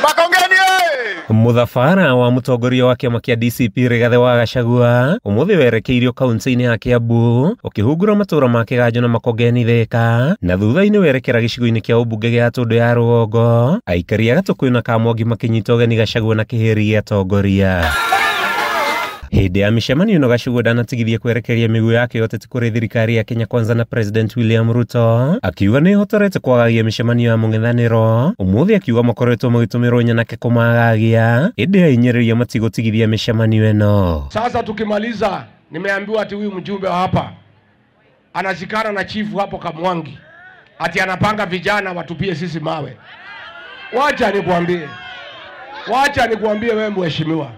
Makongeni Muthabara wa mutongoria wa kiama kia DCP Rigathi wa Gachagua umuthi werekeirio kaunti-ini ya Kiambu ukihungura matura ma Kiganjo na Makongeni Thika na thutha-ini werekera gicigo-ini kia ubunge gia Tundu ya Rugongo aikari a Gatukuyu na Kamwangi makinyita ugeni Gachagua na kihiri gia atongoria. Hindi ya micemanio ino Gachagua ndanatigithia kwerekeria miguu yake yote kuri thirikari ya Kenya Kwanza na President William Ruto akiuga ni hotorete kwagagia micemanio ya mung'ethaniro umuthi akiuga makoretwo magitumirwo nyanake kumagagia hindi ainyereria matigotigithia micemanio ino. Sasa tukimaliza nimeambiwa ati huyu mjumbe wa hapa anashikana na chifu hapo Kamwangi ati anapanga vijana watupie sisi mawe. Wacha nikuambie wewe mheshimiwa,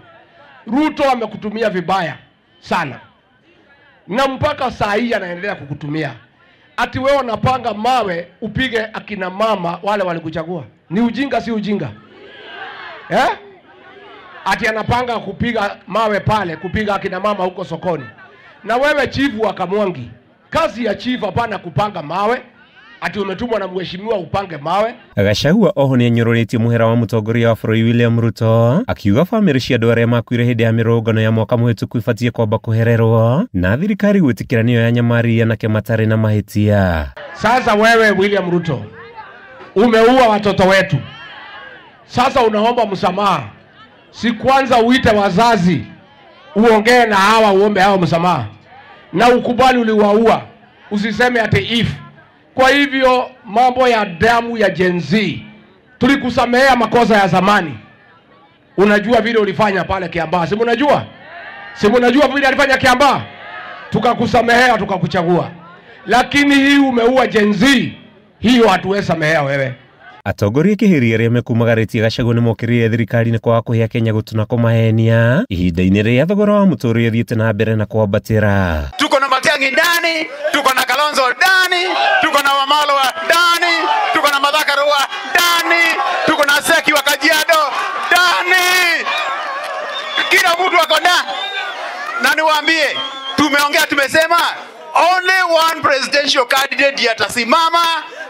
Ruto amekutumia vibaya sana. Na mpaka saa hii anaendelea kukutumia. Ati wewe unapanga mawe upige akina mama wale walikuchagua. Ni ujinga si ujinga? Ati anapanga kupiga mawe pale, kupiga akina mama huko sokoni. Na wewe chifu wa Kamwangi, kazi ya chifu hapana kupanga mawe. Ati umetumwa na mheshimiwa upange mawe. Gachagua oho ni anyururitie muhera wa mutongoria wa bũrũri William Ruto akiuga famĩrĩ cia andũ arĩa makuire hĩndĩ ya mĩrũngano ya mwaka mũhĩtũku ibatie kwamba kũhererwo na thirikari gwĩtĩkĩra nĩyo yanyamaririe nake matarĩ na mahĩtia. Sasa wewe William Ruto umeua watoto wetu. Sasa unaomba msamaha. Si kwanza uite wazazi uongee na hawa uombe hawa msamaha. Na ukubali uliwaua. Usiseme ati if. Kwa hivyo mambo ya damu ya Gen Z tulikusamehea makosa ya zamani. Unajua vile ulifanya pale Kiambaa. Si mnajua vile alifanya Kiambaa? Tukakusamehea tukakuchagua. Lakini hii umeua Gen Z. Hiyo hatuwezi samehea wewe. Atongoria kihiri aria mekumagaritie Gachagua nimokiririe thirikari-ini kwa kuhia Kenya gutuna kumahenia ihinda-ini ria thogora wa muturire thiete na mbere na kwambatira. Tuko na Matiang'i ndani, tuko na Kalonzo ndani, tuko na Wamalwa ndani, tuko na Martha Karua ndani, tuko na Seki wa Kajiado ndani. Kila mtu wako ndani. Na niwaambie, tumeongea tumesema only one presidential candidate atasimama,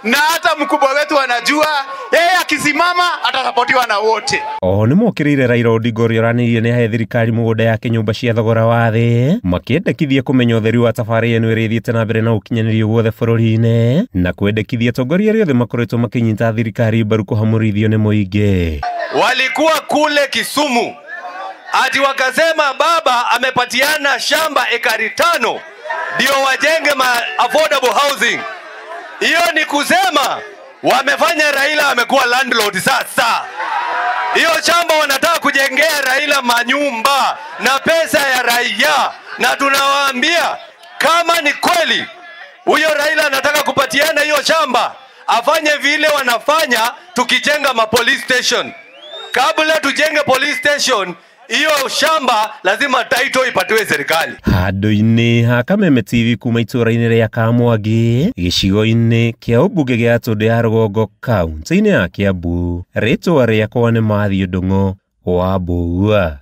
na hata mkubwa wetu anajua yeye akisimama atasapotiwa na wote. Ni mokirire Raila Odinga uria uranirie ni he thirikari mugunda yake nyumba cia thogora wa thi makiendekithia kumenya utheri wa tafari eno irithiete na mbere na ukinyanirio guothe bururi-ini na kwendekithia atongoria riothe makoretwo makinyita thirikari mbaru kuhamurithio ni muingi. Walikuwa kule Kisumu ati wakasema baba amepatiana shamba ekari 5 ndio wajenge affordable housing. Hiyo ni kusema wamefanya Raila amekuwa landlord sasa. Hiyo shamba wanataka kujengea Raila manyumba na pesa ya raia, na tunawaambia kama ni kweli huyo Raila anataka kupatiana hiyo shamba afanye vile wanafanya tukijenga police station. Kabla tujenge police station iyo shamba lazima title ipatiwe serikali. Handu-ini ha Kameme TV kuma itura-ini ria Kamwangi gicigo-ini kia ubunge gia Tundu ya Rugongo kaunti-ini ya Kiambu. Ritwa riakwa ni Mathew Ndung'u wa Mbugua.